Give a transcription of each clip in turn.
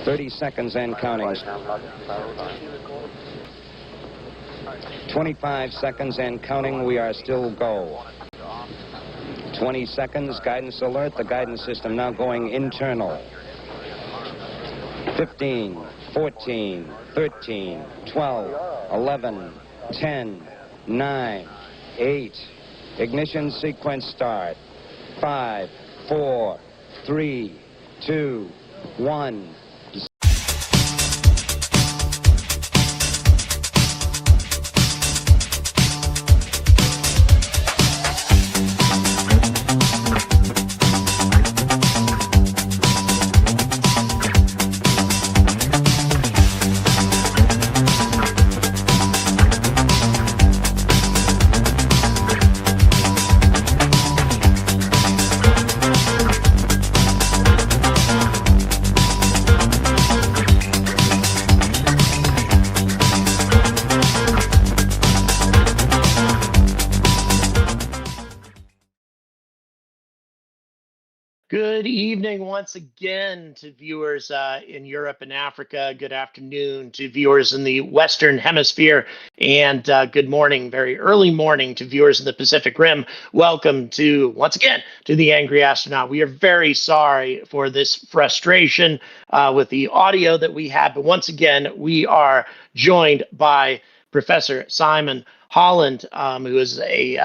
30 seconds and counting. 25 seconds and counting. We are still go. 20 seconds. Guidance alert. The guidance system now going internal. 15, 14, 13, 12, 11, 10, 9, 8. Ignition sequence start. 5, 4, 3, 2, 1. Good evening once again to viewers in Europe and Africa. Good afternoon to viewers in the Western Hemisphere. And good morning, very early morning to viewers in the Pacific Rim. Welcome to, once again, to The Angry Astronaut. We are very sorry for this frustration with the audio that we had. But once again, we are joined by Professor Simon Holland, who is a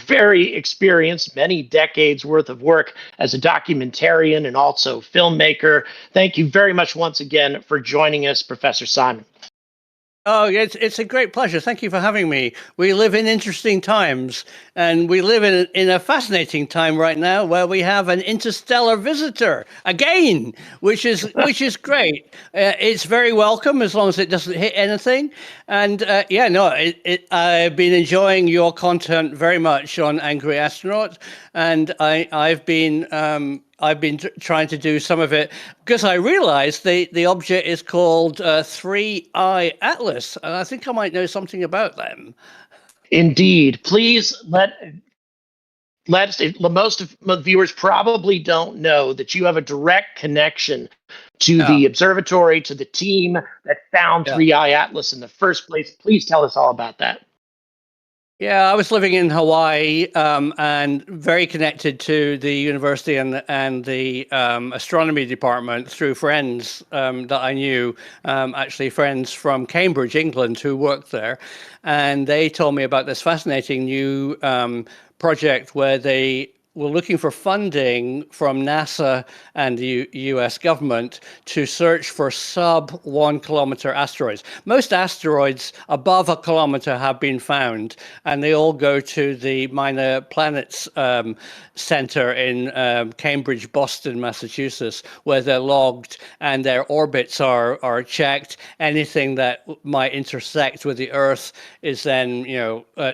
very experienced, many decades worth of work as a documentarian and also filmmaker. Thank you very much once again for joining us, Professor Simon. Oh, it's a great pleasure. Thank you for having me. We live in interesting times, and we live in a fascinating time right now where we have an interstellar visitor again, which is great. It's very welcome as long as it doesn't hit anything. And I've been enjoying your content very much on Angry Astronaut, and I've been trying to do some of it because I realized the object is called 3I Atlas, and I think I might know something about them. Indeed. Please let us, most of the viewers probably don't know that you have a direct connection to the observatory, to the team that found 3I Atlas in the first place. Please tell us all about that. Yeah, I was living in Hawaii and very connected to the university and the astronomy department through friends that I knew, actually friends from Cambridge, England, who worked there. And they told me about this fascinating new project where they were looking for funding from NASA and the US government to search for sub 1 kilometer asteroids. Most asteroids above a kilometer have been found, and they all go to the Minor Planets Center in Cambridge, Boston, Massachusetts, where they're logged and their orbits are checked. Anything that might intersect with the Earth is then,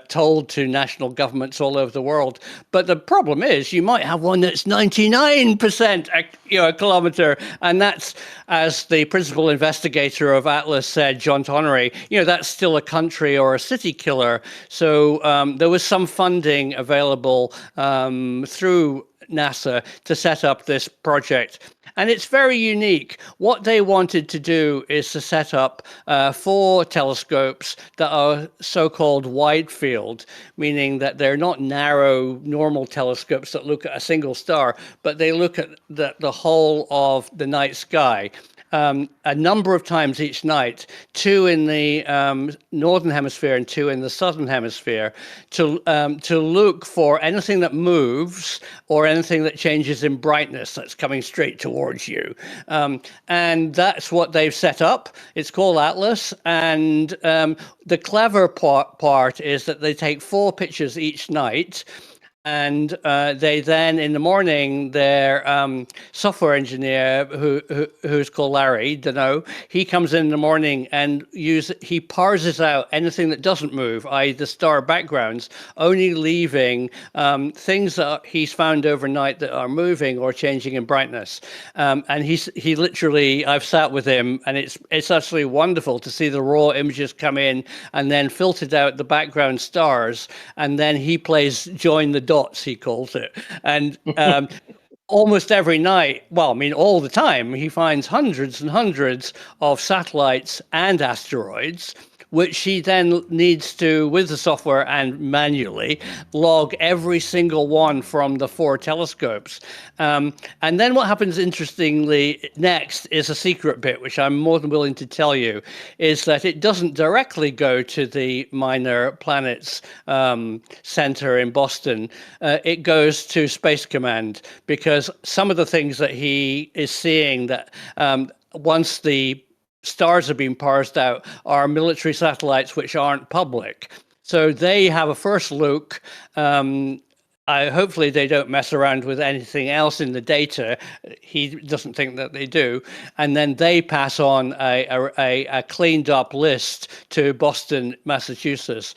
told to national governments all over the world. But the problem is you might have one that's 99% a kilometer, and that's, as the principal investigator of Atlas said, John Tonnery, that's still a country or a city killer. So there was some funding available through NASA to set up this project. And it's very unique. What they wanted to do is to set up 4 telescopes that are so-called wide field, meaning that they're not narrow, normal telescopes that look at a single star, but they look at the whole of the night sky. A number of times each night, 2 in the northern hemisphere and 2 in the southern hemisphere, to look for anything that moves or anything that changes in brightness that's coming straight towards you. And that's what they've set up. It's called Atlas. And the clever part is that they take 4 pictures each night. And they then, in the morning, their software engineer, who's called Larry Deneau, he comes in the morning and he parses out anything that doesn't move, i.e. the star backgrounds, only leaving things that he's found overnight that are moving or changing in brightness. And he literally, I've sat with him, and it's absolutely wonderful to see the raw images come in and then filtered out the background stars, and then he plays join the dots, he calls it. And almost every night, well, I mean, all the time, he finds hundreds and hundreds of satellites and asteroids, which he then needs to, with the software and manually, log every single one from the 4 telescopes. And then what happens, interestingly, next is a secret bit, which I'm more than willing to tell you, is that it doesn't directly go to the Minor Planets Center in Boston. It goes to Space Command, because some of the things that he is seeing that once the stars have been parsed out are military satellites which aren't public. So they have a first look. Hopefully they don't mess around with anything else in the data. He doesn't think that they do. And then they pass on a cleaned up list to Boston, Massachusetts,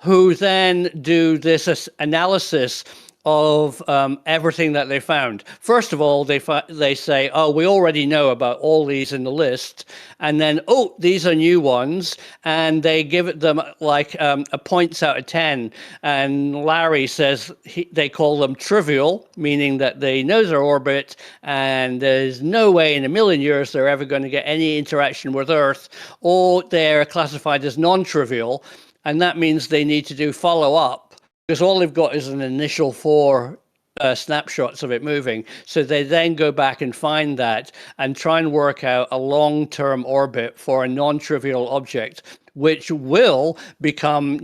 who then do this analysis of everything that they found. First of all, they say, oh, we already know about all these in the list. And then, oh, these are new ones. And they give it them like a points out of 10. And Larry says they call them trivial, meaning that they know their orbit and there's no way in a million years they're ever going to get any interaction with Earth, or they're classified as non-trivial. And that means they need to do follow-up, because all they've got is an initial 4 snapshots of it moving. So they then go back and find that and try and work out a long-term orbit for a non-trivial object, which will become,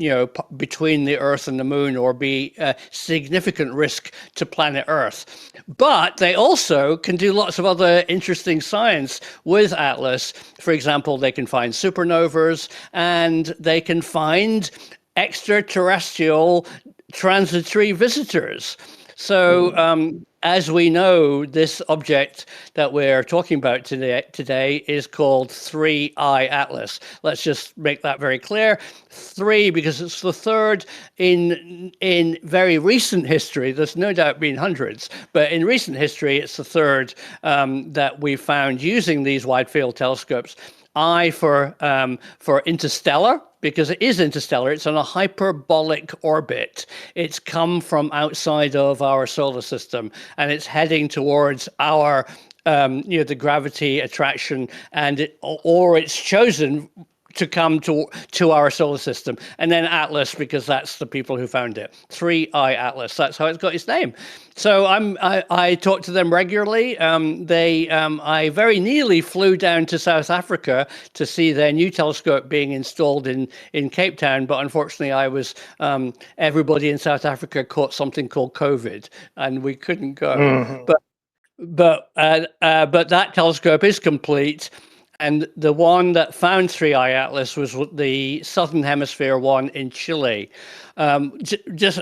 between the Earth and the Moon, or be a significant risk to planet Earth. But they also can do lots of other interesting science with Atlas. For example, they can find supernovas, and they can find extraterrestrial transitory visitors. So as we know, this object that we're talking about today is called 3I Atlas. Let's just make that very clear. 3 because it's the third in very recent history. There's no doubt been hundreds, but in recent history, it's the third that we found using these wide field telescopes. I for interstellar, because it is interstellar. It's on a hyperbolic orbit. It's come from outside of our solar system, and it's heading towards our, the gravity attraction, and or it's chosen to come to our solar system. And then Atlas, because that's the people who found it. 3I Atlas. That's how it's got its name. So I talk to them regularly. I very nearly flew down to South Africa to see their new telescope being installed in Cape Town, but unfortunately I was everybody in South Africa caught something called COVID, and we couldn't go. Mm-hmm. But that telescope is complete. And the one that found 3I Atlas was the Southern Hemisphere one in Chile. Just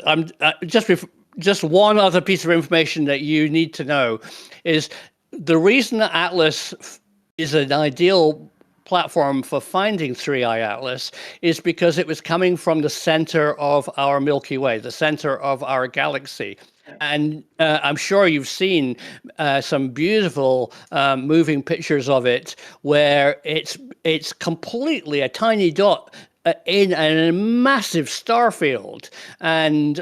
one other piece of information that you need to know is the reason that Atlas is an ideal platform for finding 3I Atlas is because it was coming from the center of our Milky Way, the center of our galaxy. And I'm sure you've seen some beautiful moving pictures of it, where it's completely a tiny dot in a massive star field. And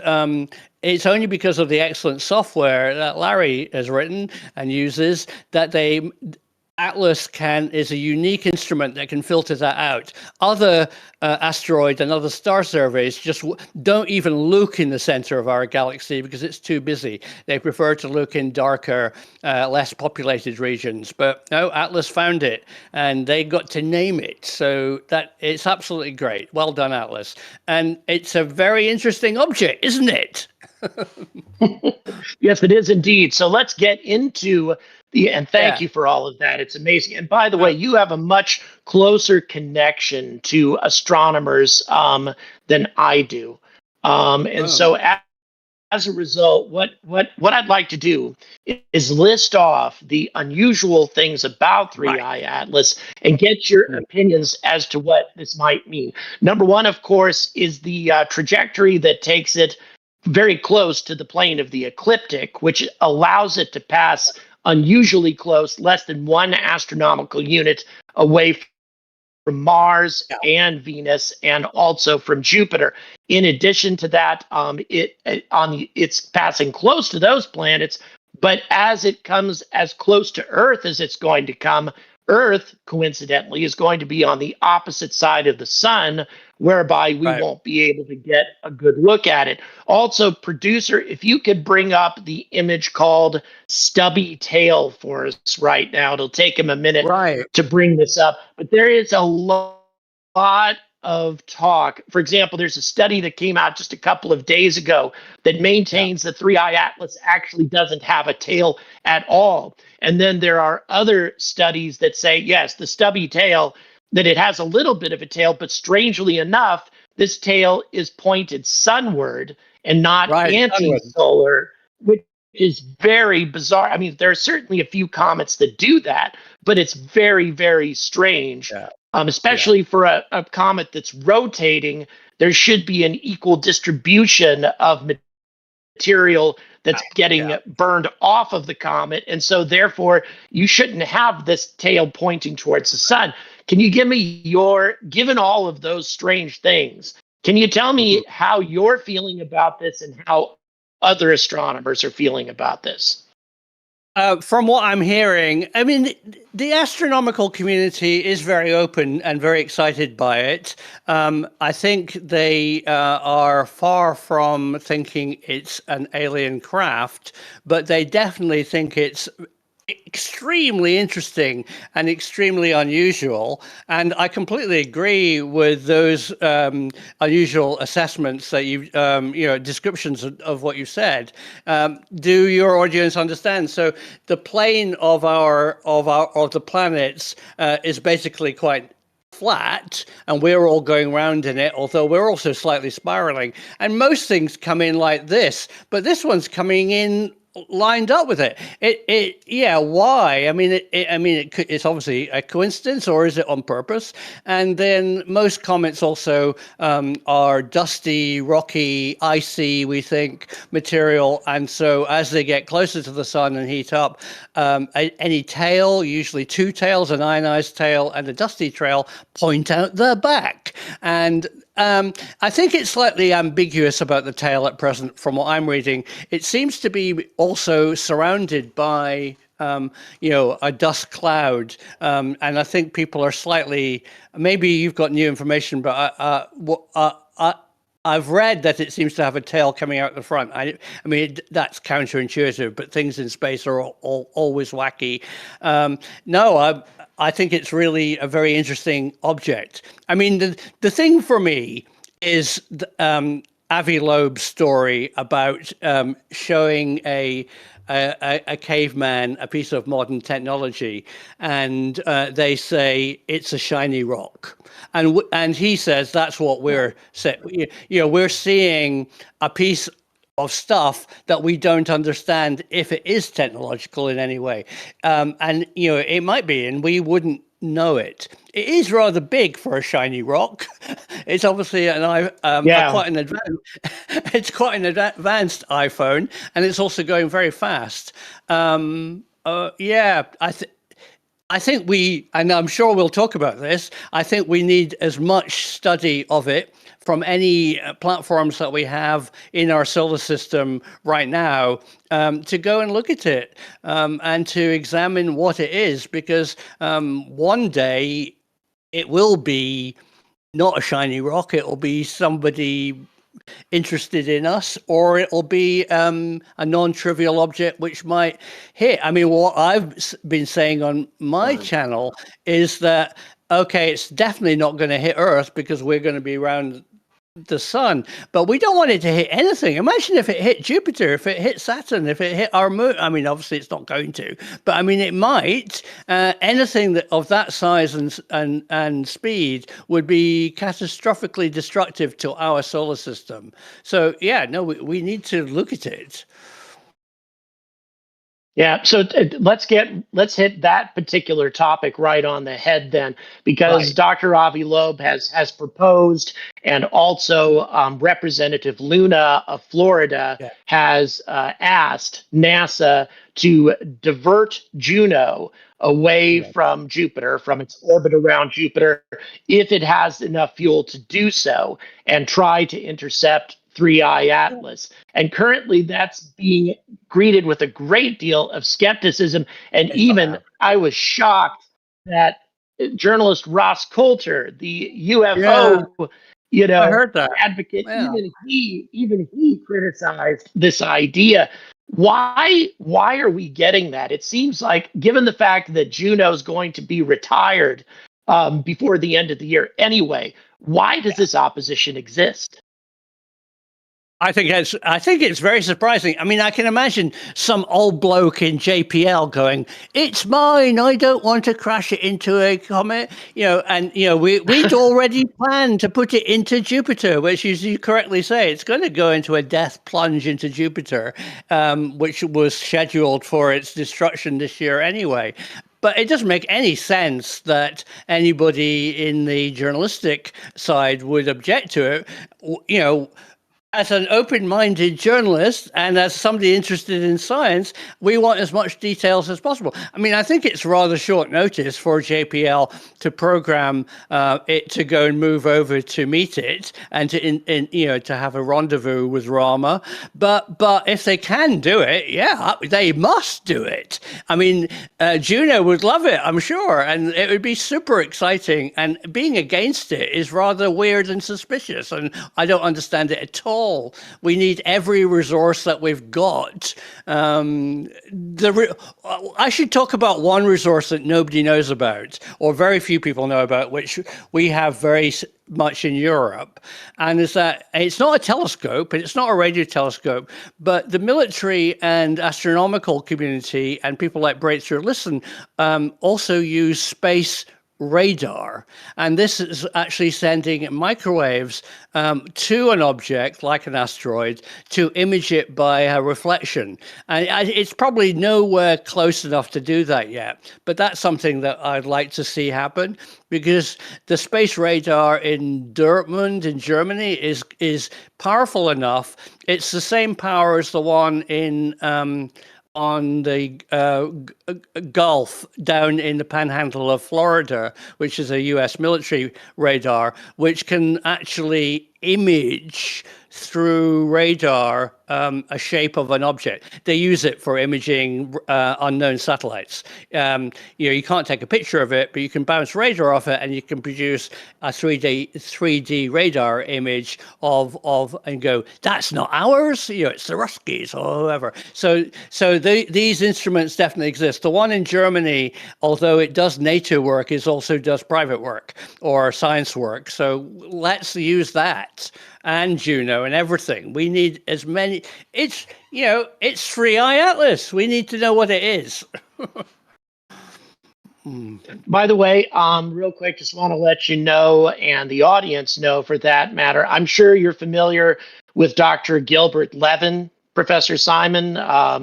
it's only because of the excellent software that Larry has written and uses that Atlas is a unique instrument that can filter that out. Other asteroid and other star surveys just don't even look in the center of our galaxy because it's too busy. They prefer to look in darker, less populated regions. But no, Atlas found it, and they got to name it. So that it's absolutely great. Well done, Atlas. And it's a very interesting object, isn't it? Yes, it is indeed. So let's get into and thank you for all of that. It's amazing. And by the way, you have a much closer connection to astronomers than I do. So as a result, what I'd like to do is list off the unusual things about 3I Atlas and get your opinions as to what this might mean. Number one, of course, is the trajectory that takes it very close to the plane of the ecliptic, which allows it to pass unusually close, less than 1 astronomical unit away from Mars and Venus, and also from Jupiter. In addition to that, it's passing close to those planets, But as it comes as close to Earth as it's going to come, Earth, coincidentally, is going to be on the opposite side of the sun, whereby we Right. won't be able to get a good look at it. Also, producer, if you could bring up the image called Stubby Tail for us right now, it'll take him a minute Right. to bring this up. But there is a lot of talk. For example, there's a study that came out just a couple of days ago that maintains the 3i Atlas actually doesn't have a tail at all. And then there are other studies that say, yes, the stubby tail, that it has a little bit of a tail, but strangely enough, this tail is pointed sunward and not Right. anti-solar, which is very bizarre. I mean, there are certainly a few comets that do that, but it's very, very strange. Yeah. Especially for a comet that's rotating, there should be an equal distribution of material that's getting burned off of the comet. And so therefore, you shouldn't have this tail pointing towards the sun. Can you give me given all of those strange things, can you tell me how you're feeling about this and how other astronomers are feeling about this? From what I'm hearing, I mean, the astronomical community is very open and very excited by it. I think they are far from thinking it's an alien craft, but they definitely think it's extremely interesting and extremely unusual. And I completely agree with those unusual assessments that descriptions of what you said. Do your audience understand? So the plane of the planets is basically quite flat, and we're all going round in it, although we're also slightly spiraling. And most things come in like this, but this one's coming in lined up with it. Why? I mean, it's obviously a coincidence, or is it on purpose? And then most comets also are dusty, rocky, icy, we think, material. And so as they get closer to the sun and heat up, any tail, usually two tails, an ionized tail and a dusty trail, point out the back. And I think it's slightly ambiguous about the tail at present from what I'm reading. It seems to be also surrounded by, a dust cloud. And I think people are slightly, maybe you've got new information, but I've read that it seems to have a tail coming out the front. I mean, that's counterintuitive, but things in space are always wacky. I think it's really a very interesting object. I mean, the thing for me is Avi Loeb's story about showing a caveman a piece of modern technology, and they say it's a shiny rock, and he says that's what we're we're seeing a piece of stuff that we don't understand if it is technological in any way. And, it might be, and we wouldn't know it. It is rather big for a shiny rock. It's obviously quite an advanced iPhone, and it's also going very fast. I think and I'm sure we'll talk about this, I think we need as much study of it from any platforms that we have in our solar system right now to go and look at it and to examine what it is, because one day it will be not a shiny rock, it will be somebody interested in us, or it'll be a non-trivial object which might hit. I mean, what I've been saying on my channel is that, okay, it's definitely not going to hit Earth because we're going to be around the sun, but we don't want it to hit anything. Imagine if it hit Jupiter, if it hit Saturn, if it hit our moon. I mean, obviously it's not going to, but I mean, it might. Anything of that size and speed would be catastrophically destructive to our solar system. So we need to look at it. Yeah, so let's hit that particular topic right on the head then, because Dr. Avi Loeb has proposed, and also Representative Luna of Florida has asked NASA to divert Juno away from Jupiter, from its orbit around Jupiter, if it has enough fuel to do so, and try to intercept 3i Atlas. And currently that's being greeted with a great deal of skepticism. And even I was shocked that journalist Ross Coulter, the UFO, I heard that. advocate, even he criticized this idea. Why are we getting that? It seems like, given the fact that Juno is going to be retired before the end of the year anyway, why does this opposition exist? I think it's very surprising. I mean, I can imagine some old bloke in JPL going, "It's mine. I don't want to crash it into a comet." We'd already planned to put it into Jupiter, which, as you correctly say, it's going to go into a death plunge into Jupiter, which was scheduled for its destruction this year anyway. But it doesn't make any sense that anybody in the journalistic side would object to it. As an open-minded journalist and as somebody interested in science, we want as much details as possible. I mean, I think it's rather short notice for JPL to program it to go and move over to meet it and to have a rendezvous with Rama. But if they can do it, they must do it. I mean, Juno would love it, I'm sure, and it would be super exciting. And being against it is rather weird and suspicious, and I don't understand it at all. We need every resource that we've got. I should talk about one resource that nobody knows about, or very few people know about, which we have very much in Europe, and is that it's not a telescope and it's not a radio telescope, but the military and astronomical community and people like Breakthrough Listen also use space radar, and this is actually sending microwaves to an object like an asteroid to image it by a reflection. And it's probably nowhere close enough to do that yet, but that's something that I'd like to see happen, because the space radar in Dortmund in Germany is powerful enough. It's the same power as the one in on the Gulf down in the panhandle of Florida, which is a US military radar, which can actually image through radar a shape of an object. They use it for imaging unknown satellites. You can't take a picture of it, but you can bounce radar off it, and you can produce a 3D radar image of and go, that's not ours. It's the Ruskies or whoever. So these instruments definitely exist. The one in Germany, although it does NATO work, also does private work or science work. So let's use that and Juno and everything. We need as many. It's 3i Atlas. We need to know what it is. By the way, real quick, just want to let you know, and the audience know for that matter, I'm sure you're familiar with Dr. Gilbert Levin, Professor Simon,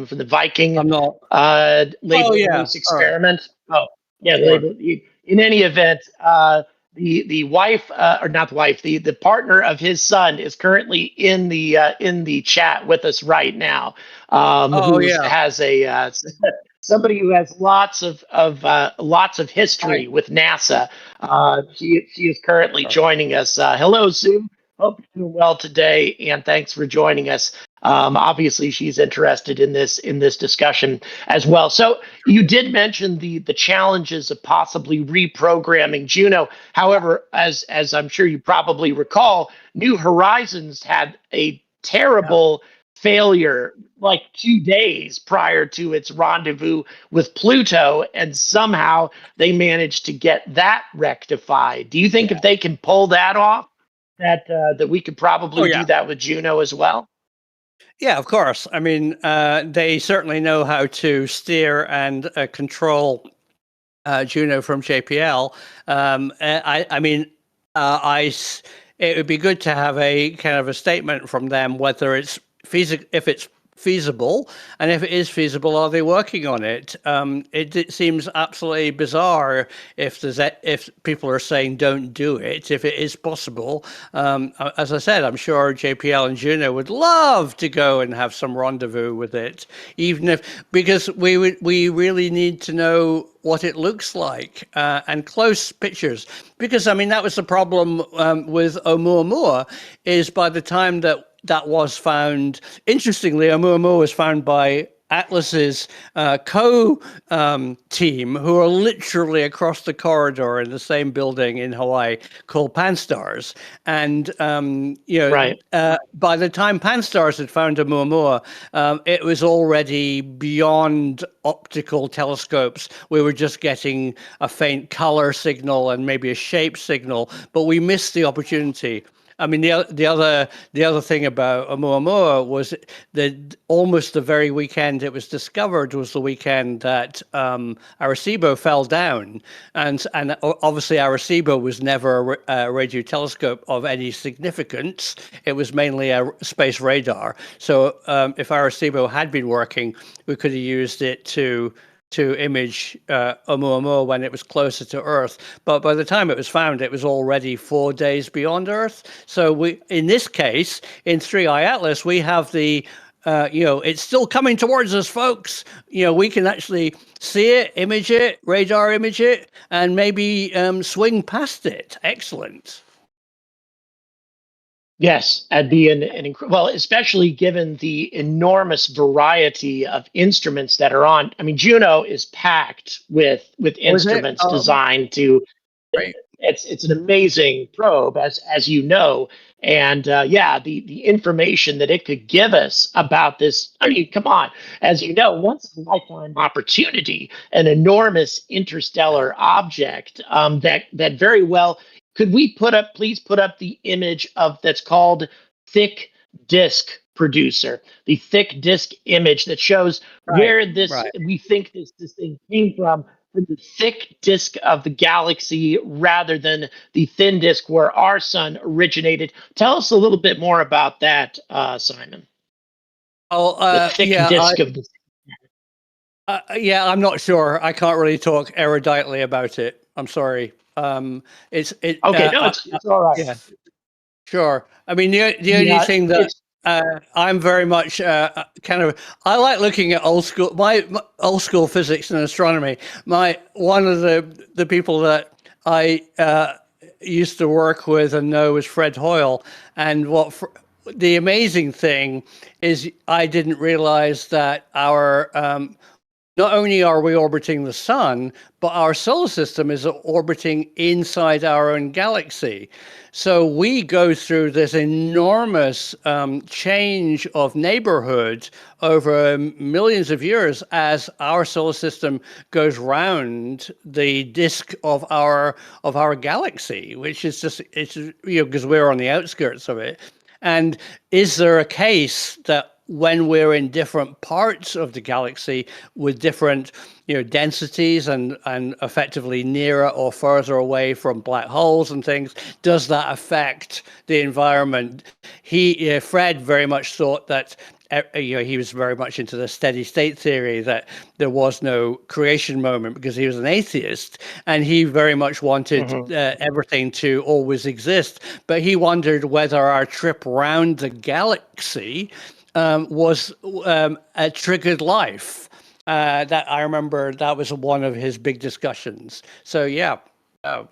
from the Viking label release experiment. Right. Oh, yeah. Sure. In any event, the wife, or not the wife, the partner of his son is currently in the chat with us right now. Has a somebody who has lots of history with NASA. She is currently joining us. Hello, Sue. Hope you're doing well today, and thanks for joining us. Obviously, she's interested in this discussion as well. So you did mention the challenges of possibly reprogramming Juno. However, as I'm sure you probably recall, New Horizons had a terrible failure like 2 days prior to its rendezvous with Pluto, and somehow they managed to get that rectified. Do you think if they can pull that off, that we could probably do that with Juno as well? Yeah, of course. I mean, they certainly know how to steer and control Juno from JPL. It would be good to have a kind of a statement from them whether it's if it's feasible, and if it is feasible, are they working on it? It seems absolutely bizarre if people are saying don't do it, if it is possible. As I said, I'm sure JPL and Juno would love to go and have some rendezvous with it, because we really need to know what it looks like and close pictures, because I mean that was the problem with Oumuamua, is by the time that was found. Interestingly, Oumuamua was found by Atlas's team, who are literally across the corridor in the same building in Hawaii, called Pan-STARRS. And by the time Pan-STARRS had found Oumuamua, it was already beyond optical telescopes. We were just getting a faint color signal and maybe a shape signal, but we missed the opportunity. I mean, the other thing about Oumuamua was that almost the very weekend it was discovered was the weekend that Arecibo fell down, and obviously Arecibo was never a radio telescope of any significance. It was mainly a space radar. So if Arecibo had been working, we could have used it to image Oumuamua when it was closer to Earth. But by the time it was found, it was already 4 days beyond Earth. So in this case, in 3i Atlas, we have the, it's still coming towards us, folks. We can actually see it, image it, radar image it, and maybe swing past it. Excellent. Yes, that'd be well, especially given the enormous variety of instruments that are on. I mean, Juno is packed with instruments designed to. Right. It's an amazing probe, as you know, and the information that it could give us about this. I mean, come on, as you know, once in a lifetime opportunity, an enormous interstellar object that very well. Could we please put up the image that's called thick disk producer, the thick disk image that shows where we think this thing came from the thick disk of the galaxy rather than the thin disk where our sun originated. Tell us a little bit more about that, Simon. The thick disk of the. I'm not sure. I can't really talk eruditely about it. I'm sorry. It's okay. It's all right. Yeah, sure. I mean, the only thing that I'm very much I like looking at old school physics and astronomy. One of the people that I used to work with and know was Fred Hoyle, and the amazing thing is I didn't realize that our not only are we orbiting the sun, but our solar system is orbiting inside our own galaxy. So we go through this enormous change of neighborhood over millions of years as our solar system goes round the disk of our galaxy, which is just because we're on the outskirts of it. And is there a case that when we're in different parts of the galaxy with different densities and effectively nearer or further away from black holes and things, does that affect the environment? Fred very much thought that he was very much into the steady state theory, that there was no creation moment because he was an atheist, and he very much wanted everything to always exist. But he wondered whether our trip around the galaxy was a triggered life. That I remember that was one of his big discussions. So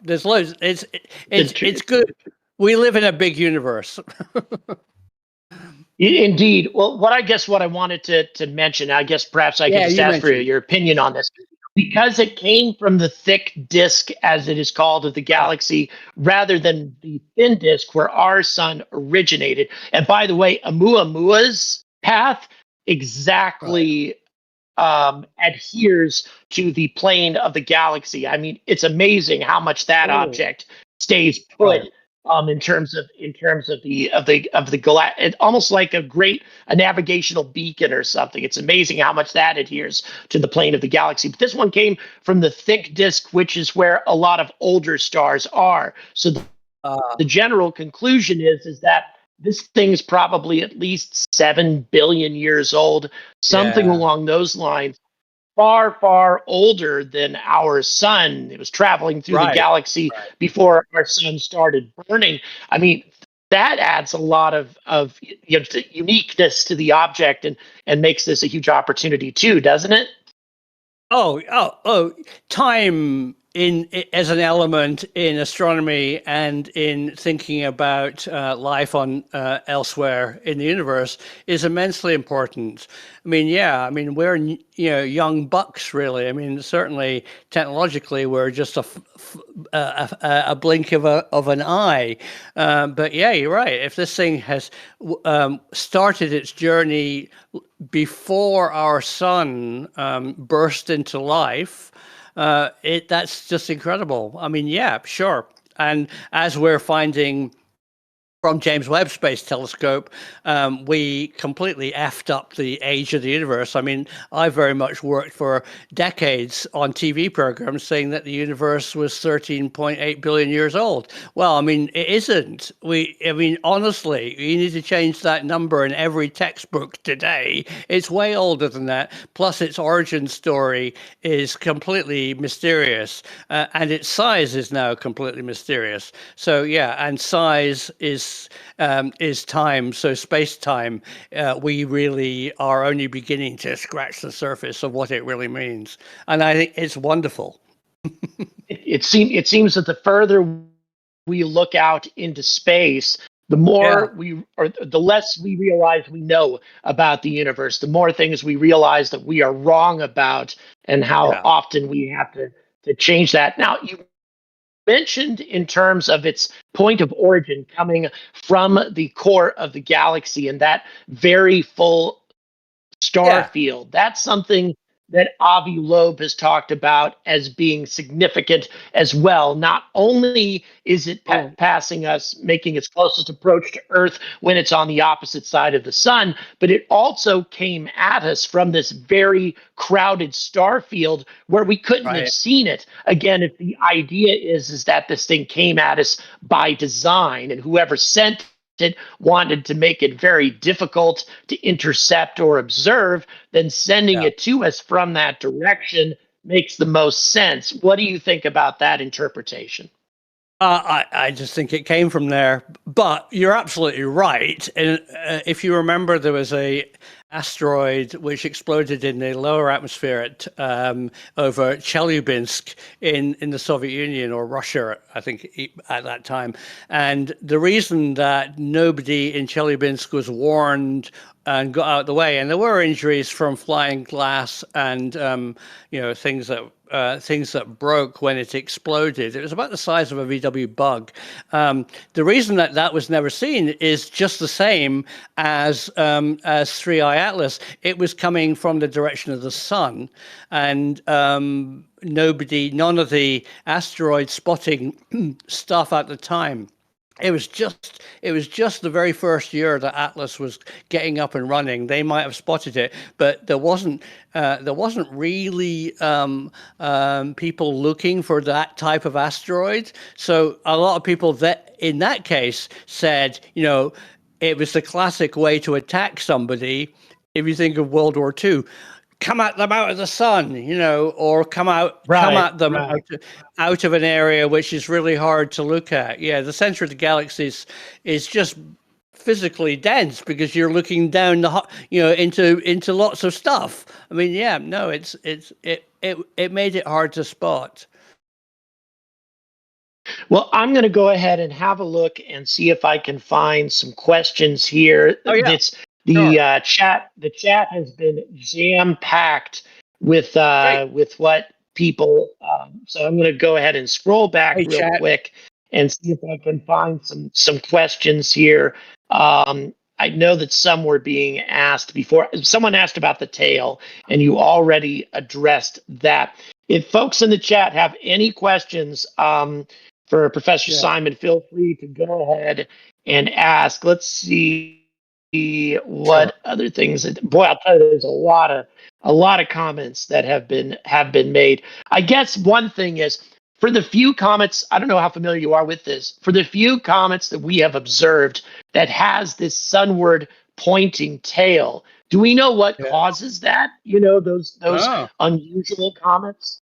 there's loads. It's good. We live in a big universe. Indeed. Well, what I wanted to mention, I guess perhaps I could just ask for your opinion on this. Because it came from the thick disk, as it is called, of the galaxy, rather than the thin disk where our sun originated. And by the way, Oumuamua's path exactly adheres to the plane of the galaxy. I mean, it's amazing how much that object stays put. In terms of the it's almost like a navigational beacon or something. It's amazing how much that adheres to the plane of the galaxy. But this one came from the thick disk, which is where a lot of older stars are. So the general conclusion is that this thing is probably at least 7 billion years old, something along those lines. Far, far older than our sun. It was traveling through the galaxy before our sun started burning. I mean, that adds a lot of uniqueness to the object and makes this a huge opportunity too, doesn't it? Oh, time as an element in astronomy and in thinking about life on elsewhere in the universe is immensely important. I mean, yeah, I mean, we're young bucks, really. I mean, certainly technologically, we're just a blink of an eye. But yeah, you're right. If this thing has started its journey before our sun burst into life, that's just incredible. I mean, yeah, sure. And as we're finding from James Webb Space Telescope, we completely effed up the age of the universe. I mean, I very much worked for decades on TV programs saying that the universe was 13.8 billion years old. Well, I mean, it isn't. I mean, honestly, you need to change that number in every textbook today. It's way older than that. Plus, its origin story is completely mysterious, and its size is now completely mysterious. So, yeah, and size is time. So space-time, we really are only beginning to scratch the surface of what it really means, and I think it's wonderful. It seems that the further we look out into space, the more the less we realize we know about the universe, the more things we realize that we are wrong about, and how often we have to change that. Now, you mentioned in terms of its point of origin coming from the core of the galaxy and that very full star field. That's something that Avi Loeb has talked about as being significant as well. Not only is it passing us, making its closest approach to Earth when it's on the opposite side of the sun, but it also came at us from this very crowded star field where we couldn't have seen it. Again, if the idea is that this thing came at us by design, and whoever sent it wanted to make it very difficult to intercept or observe, then sending it to us from that direction makes the most sense. What do you think about that interpretation? I just think it came from there, but you're absolutely right. And if you remember, there was a asteroid which exploded in the lower atmosphere over Chelyabinsk in the Soviet Union, or Russia, I think, at that time. And the reason that nobody in Chelyabinsk was warned and got out of the way, and there were injuries from flying glass and things that broke when it exploded. It was about the size of a VW Bug. The reason that was never seen is just the same as 3I Atlas. It was coming from the direction of the sun, and none of the asteroid spotting stuff at the time. It was just the very first year that Atlas was getting up and running. They might have spotted it, but there wasn't really people looking for that type of asteroid. So a lot of people that in that case said, it was the classic way to attack somebody. If you think of World War II, come at them out of the sun, or come at them out of an area which is really hard to look at. Yeah, the center of the galaxy is just physically dense because you're looking down into lots of stuff. I mean, it made it hard to spot. Well, I'm going to go ahead and have a look and see if I can find some questions here. Oh, yeah. The chat has been jam-packed with what people. So I'm going to go ahead and scroll back real quick and see if I can find some questions here. I know that some were being asked before. Someone asked about the tail, and you already addressed that. If folks in the chat have any questions for Professor Simon, feel free to go ahead and ask. Let's see what other things. Boy, I'll tell you, there's a lot of comments that have been made. I guess one thing is, for the few comments, I don't know how familiar you are with this, for the few comments that we have observed that has this sunward pointing tail, do we know what causes that? Those unusual comments?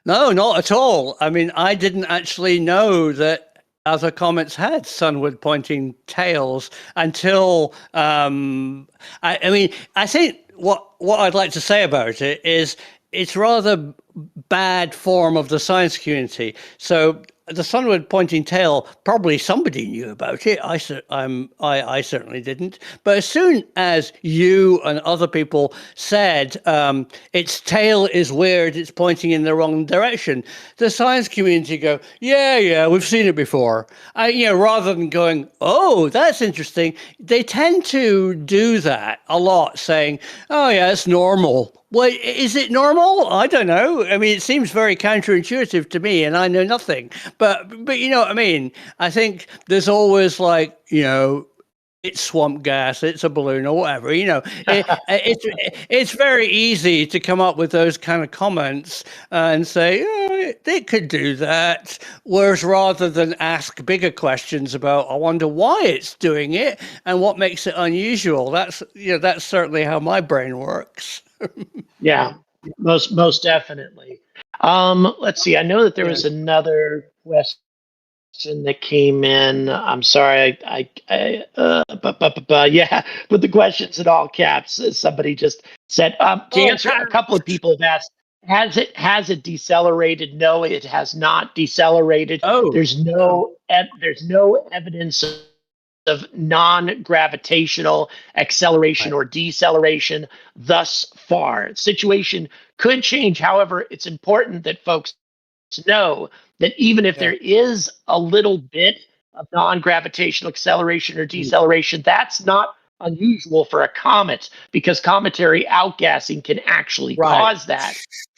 No, not at all. I mean, I didn't actually know that other comets had sunward pointing tails until I think what I'd like to say about it is it's rather bad form of the science community. So the sunward pointing tail, probably somebody knew about it. I certainly didn't. But as soon as you and other people said its tail is weird, it's pointing in the wrong direction, the science community go, yeah, we've seen it before. Rather than going, oh, that's interesting, they tend to do that a lot, saying, oh yeah, it's normal. Well, is it normal? I don't know. I mean, it seems very counterintuitive to me, and I know nothing. But you know what I mean? I think there's always like, it's swamp gas, it's a balloon or whatever. It's very easy to come up with those kind of comments and say, oh, they could do that. Whereas rather than ask bigger questions about, I wonder why it's doing it and what makes it unusual. That's certainly how my brain works. Yeah, most definitely. Let's see. I know that there was another question that came in. I'm sorry. Yeah, but the question's in all caps. Somebody just said, to answer, a couple of people have asked, has it decelerated? No, it has not decelerated. Oh, there's no evidence of non-gravitational acceleration or deceleration thus far. The situation could change. However, it's important that folks know that even if there is a little bit of non-gravitational acceleration or deceleration, that's not unusual for a comet, because cometary outgassing can actually cause that.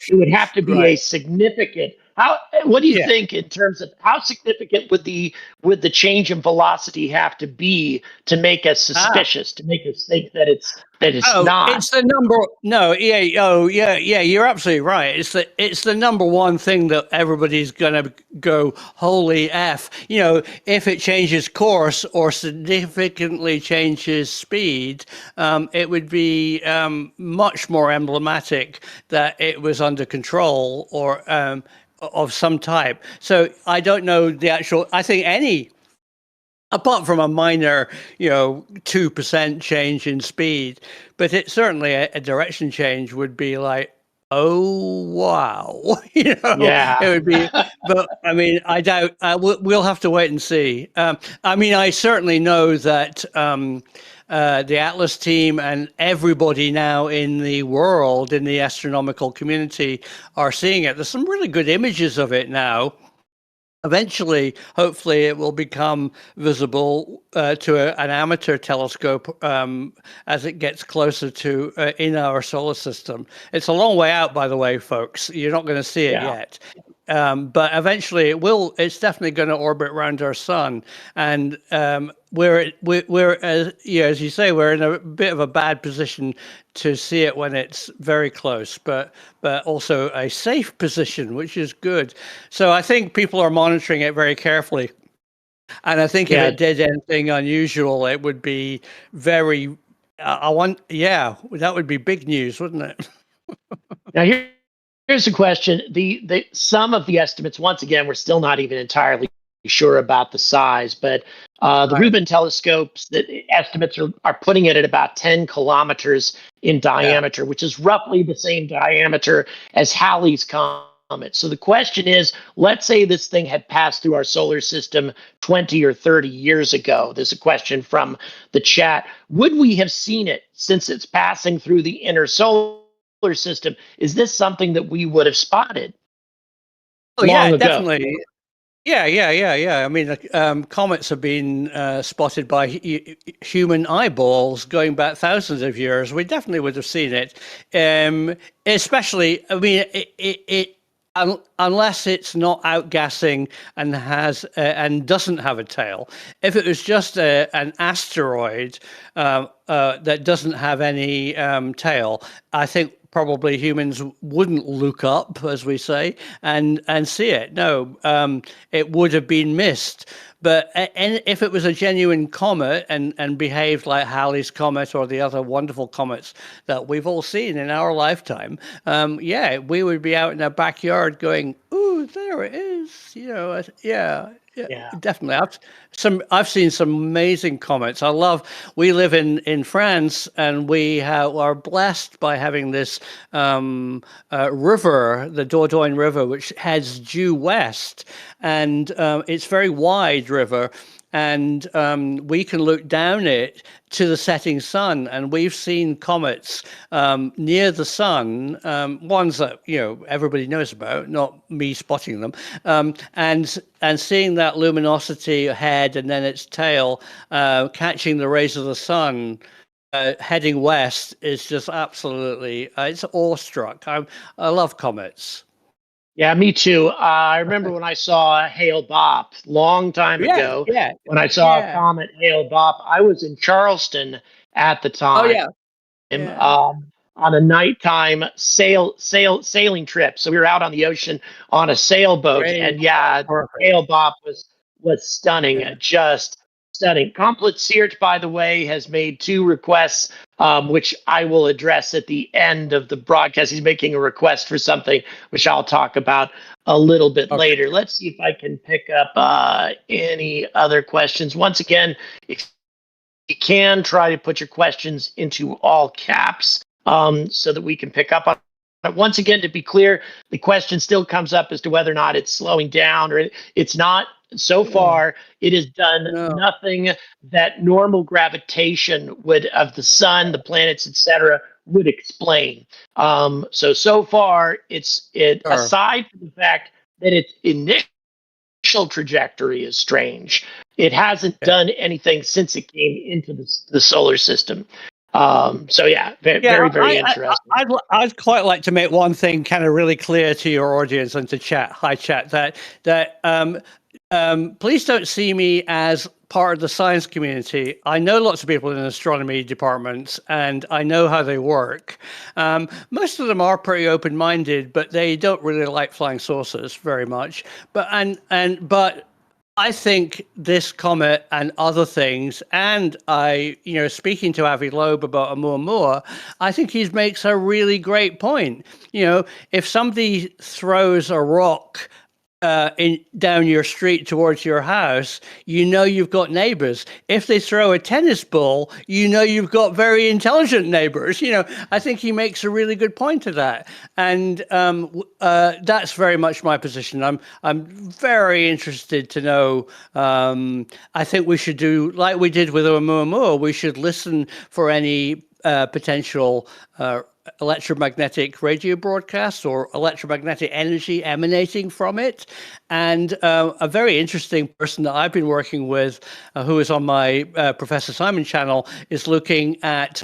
It would have to be a significant. What do you think in terms of how significant would the change in velocity have to be to make us suspicious, to make us think that it's not? It's the number. No, yeah. You're absolutely right. It's the number one thing that everybody's gonna go, holy F. If it changes course or significantly changes speed, it would be much more emblematic that it was under control or of some type. So I don't know the actual. I think apart from a minor, 2% change in speed, but it certainly a direction change would be like, oh wow, Yeah. it would be. But I mean, I doubt. We'll have to wait and see. I mean, I certainly know that the Atlas team and everybody now in the world, in the astronomical community, are seeing it. There's some really good images of it now. Eventually, hopefully, it will become visible to an amateur telescope as it gets closer to in our solar system. It's a long way out, by the way, folks. You're not going to see it yet. But eventually it will. It's definitely going to orbit around our sun, and we're as you say, we're in a bit of a bad position to see it when it's very close, but also a safe position, which is good. So I think people are monitoring it very carefully, and I think if it did anything unusual, it would be very. That would be big news, wouldn't it? Now here's the question. The some of the estimates, once again, we're still not even entirely sure about the size, but the Rubin telescopes, estimates are putting it at about 10 kilometers in diameter, which is roughly the same diameter as Halley's Comet. So the question is, let's say this thing had passed through our solar system 20 or 30 years ago. There's a question from the chat. Would we have seen it since it's passing through the inner solar system? Is this something that we would have spotted long ago? Definitely. Yeah. I mean, comets have been spotted by human eyeballs going back thousands of years. We definitely would have seen it, especially. I mean, unless it's not outgassing and has and doesn't have a tail. If it was just an asteroid that doesn't have any tail, I think probably humans wouldn't look up, as we say, and see it. No, it would have been missed. But if it was a genuine comet and behaved like Halley's Comet or the other wonderful comets that we've all seen in our lifetime, we would be out in our backyard going, "Ooh, there it is!" Yeah. definitely. I've seen some amazing comets. We live in France, and we are blessed by having this river, the Dordogne River, which heads due west, and it's very wide river. And we can look down it to the setting sun, and we've seen comets near the sun, ones that everybody knows about, not me spotting them, and seeing that luminosity head and then its tail catching the rays of the sun. Heading west is just absolutely, it's awestruck. I love comets. Yeah, me too. I remember when I saw Hale-Bopp long time ago. Yeah. When I saw a comet Hale-Bopp, I was in Charleston at the time. Oh yeah. On a nighttime sailing trip. So we were out on the ocean on a sailboat, Great. and Hale-Bopp was stunning, just stunning. Complet Seert, by the way, has made 2 requests, which I will address at the end of the broadcast. He's making a request for something which I'll talk about a little bit later. Let's see if I can pick up any other questions. Once again, if you can, try to put your questions into all caps so that we can pick up on it. Once again, to be clear, the question still comes up as to whether or not it's slowing down or it's not. So far, it has done nothing that normal gravitation of the sun, the planets, etc., would explain. So far, aside from the fact that its initial trajectory is strange, it hasn't done anything since it came into the solar system. Very interesting. I'd quite like to make one thing kind of really clear to your audience and to chat, that please don't see me as part of the science community. I know lots of people in astronomy departments, and I know how they work. Most of them are pretty open-minded, but they don't really like flying saucers very much. But I think this comet and other things, and speaking to Avi Loeb about Oumuamua, I think he makes a really great point. If somebody throws a rock down your street towards your house, you've got neighbors. If they throw a tennis ball, you've got very intelligent neighbors. I think he makes a really good point to that, and that's very much my position. I'm very interested to know. I think we should do like we did with Oumuamua. We should listen for any potential electromagnetic radio broadcasts or electromagnetic energy emanating from it. And a very interesting person that I've been working with, who is on my Professor Simon channel, is looking at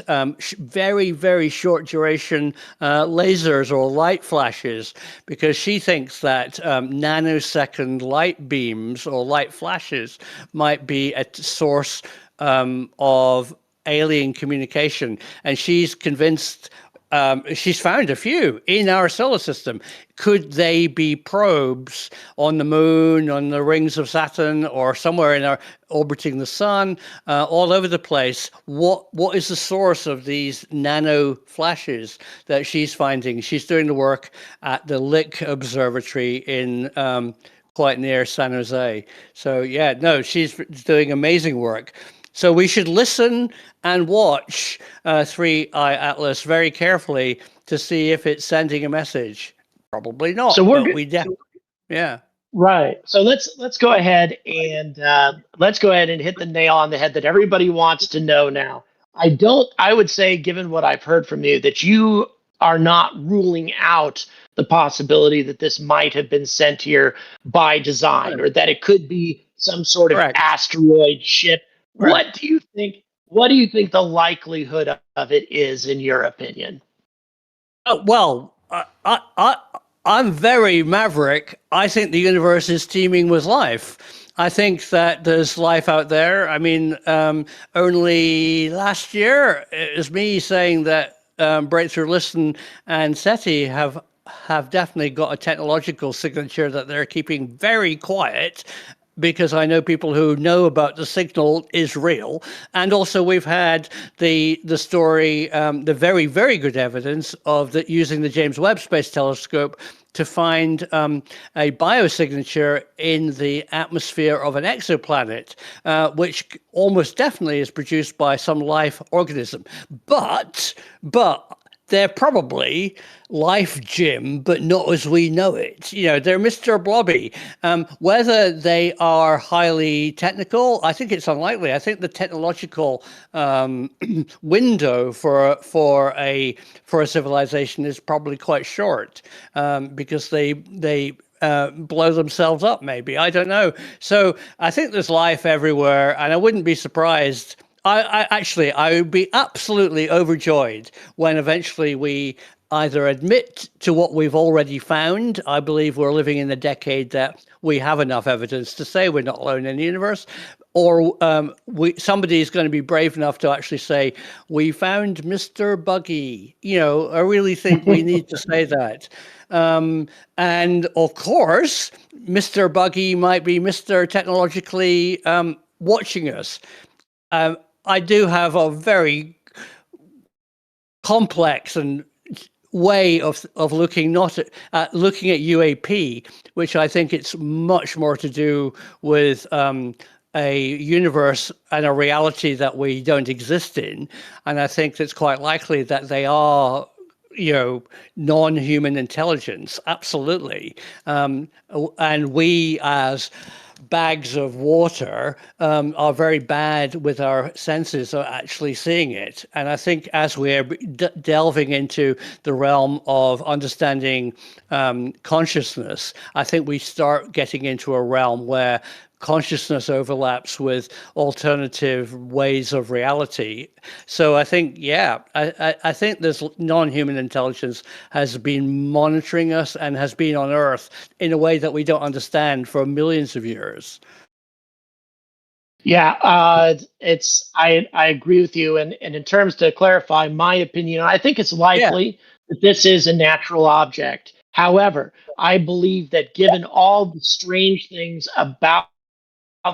very, very short duration lasers or light flashes, because she thinks that nanosecond light beams or light flashes might be a source of alien communication. And she's convinced, she's found a few in our solar system. Could they be probes on the moon, on the rings of Saturn, or somewhere orbiting the sun, all over the place? What is the source of these nano flashes that she's finding? She's doing the work at the Lick Observatory in quite near San Jose. So she's doing amazing work. So we should listen and watch 3I Atlas very carefully to see if it's sending a message. Probably not. So we definitely, Right. So let's go ahead and hit the nail on the head that everybody wants to know now. I would say, given what I've heard from you, that you are not ruling out the possibility that this might have been sent here by design, or that it could be some sort of asteroid ship. What do you think? What do you think the likelihood of it is, in your opinion? I'm very maverick. I think the universe is teeming with life. I think that there's life out there. I mean, only last year it was me saying that Breakthrough Listen and SETI have definitely got a technological signature that they're keeping very quiet, because I know people who know about the signal is real. And also we've had the story, the very, very good evidence of that using the James Webb Space Telescope to find a biosignature in the atmosphere of an exoplanet, which almost definitely is produced by some life organism. But they're probably life, Jim, but not as we know it. They're Mr. Blobby. Whether they are highly technical, I think it's unlikely. I think the technological window for a civilization is probably quite short, because they blow themselves up, maybe. I don't know. So I think there's life everywhere, and I wouldn't be surprised. I would be absolutely overjoyed when eventually we either admit to what we've already found. I believe we're living in a decade that we have enough evidence to say we're not alone in the universe, or somebody is going to be brave enough to actually say, we found Mr. Buggy. I really think we need to say that. And of course, Mr. Buggy might be Mr. Technologically watching us. I do have a very complex and way of looking looking at UAP, which I think it's much more to do with a universe and a reality that we don't exist in, and I think it's quite likely that they are non-human intelligence, absolutely, and we as bags of water are very bad with our senses of actually seeing it. And I think as we're delving into the realm of understanding consciousness, I think we start getting into a realm where consciousness overlaps with alternative ways of reality. So I think, I think this non-human intelligence has been monitoring us and has been on Earth in a way that we don't understand for millions of years. Yeah, I agree with you. And in terms to clarify my opinion, I think it's likely that this is a natural object. However, I believe that given all the strange things about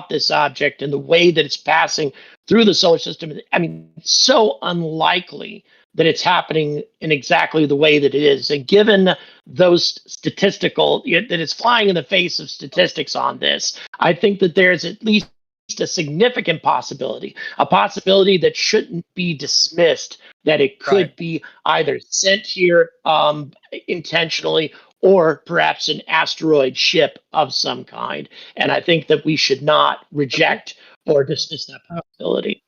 this object and the way that it's passing through the solar system, I mean, it's so unlikely that it's happening in exactly the way that it is. And given those that it's flying in the face of statistics on this, I think that there's at least a significant possibility, a possibility that shouldn't be dismissed, that it could be either sent here intentionally, or perhaps an asteroid ship of some kind. And I think that we should not reject or dismiss that possibility.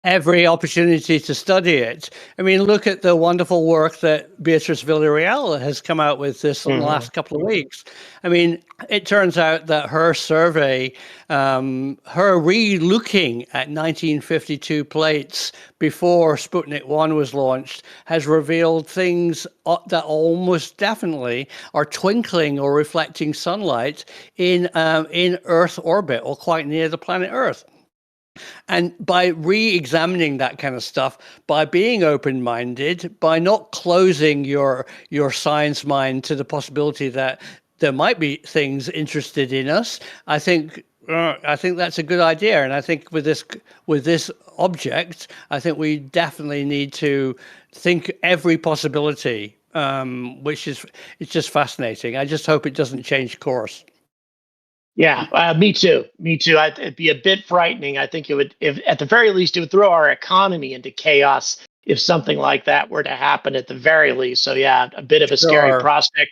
Every opportunity to study it. I mean, look at the wonderful work that Beatrice Villarreal has come out with this in the last couple of weeks. I mean, it turns out that her survey, her re-looking at 1952 plates before Sputnik 1 was launched, has revealed things that almost definitely are twinkling or reflecting sunlight in Earth orbit, or quite near the planet Earth. And by re-examining that kind of stuff, by being open-minded, by not closing your science mind to the possibility that there might be things interested in us, I think that's a good idea. And I think with this object, I think we definitely need to think every possibility, it's just fascinating. I just hope it doesn't change course. Yeah, me too. It'd be a bit frightening. I think it would, if at the very least, it would throw our economy into chaos if something like that were to happen at the very least. So yeah, a bit of a scary prospect.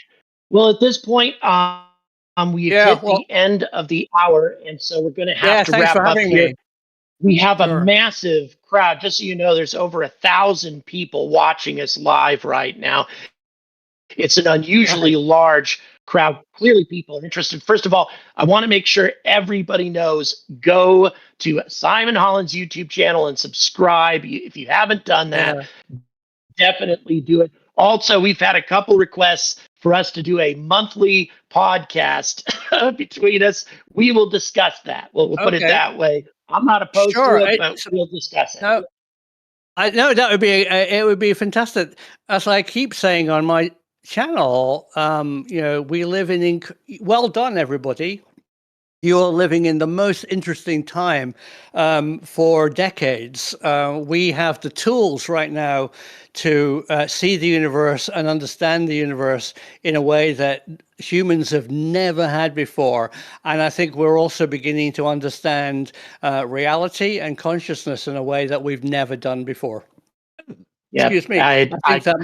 Well, at this point, we've hit the end of the hour, and so we're going to have to wrap up here. We have a massive crowd. Just so you know, there's over 1,000 people watching us live right now. It's an unusually large crowd. Clearly people are interested. First of all, I want to make sure everybody knows, go to Simon Holland's YouTube channel and subscribe. If you haven't done that, definitely do it. Also, we've had a couple requests for us to do a monthly podcast between us. We will discuss that. We'll put it that way. I'm not opposed to it, but we'll discuss it. No, that would be it would be fantastic. As I keep saying on my channel, we live in well done, everybody. You are living in the most interesting time for decades. We have the tools right now to see the universe and understand the universe in a way that humans have never had before. And I think we're also beginning to understand reality and consciousness in a way that we've never done before. Yeah, Excuse me. I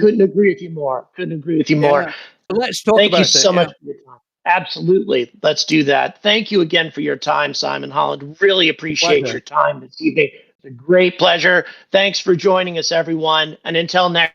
couldn't agree with you more. Couldn't agree with you more. Yeah. Let's talk Thank you about it. so much for your time. Absolutely. Let's do that. Thank you again for your time, Simon Holland. Really appreciate Pleasure. your time this evening. It's a great pleasure. Thanks for joining us, everyone. And until next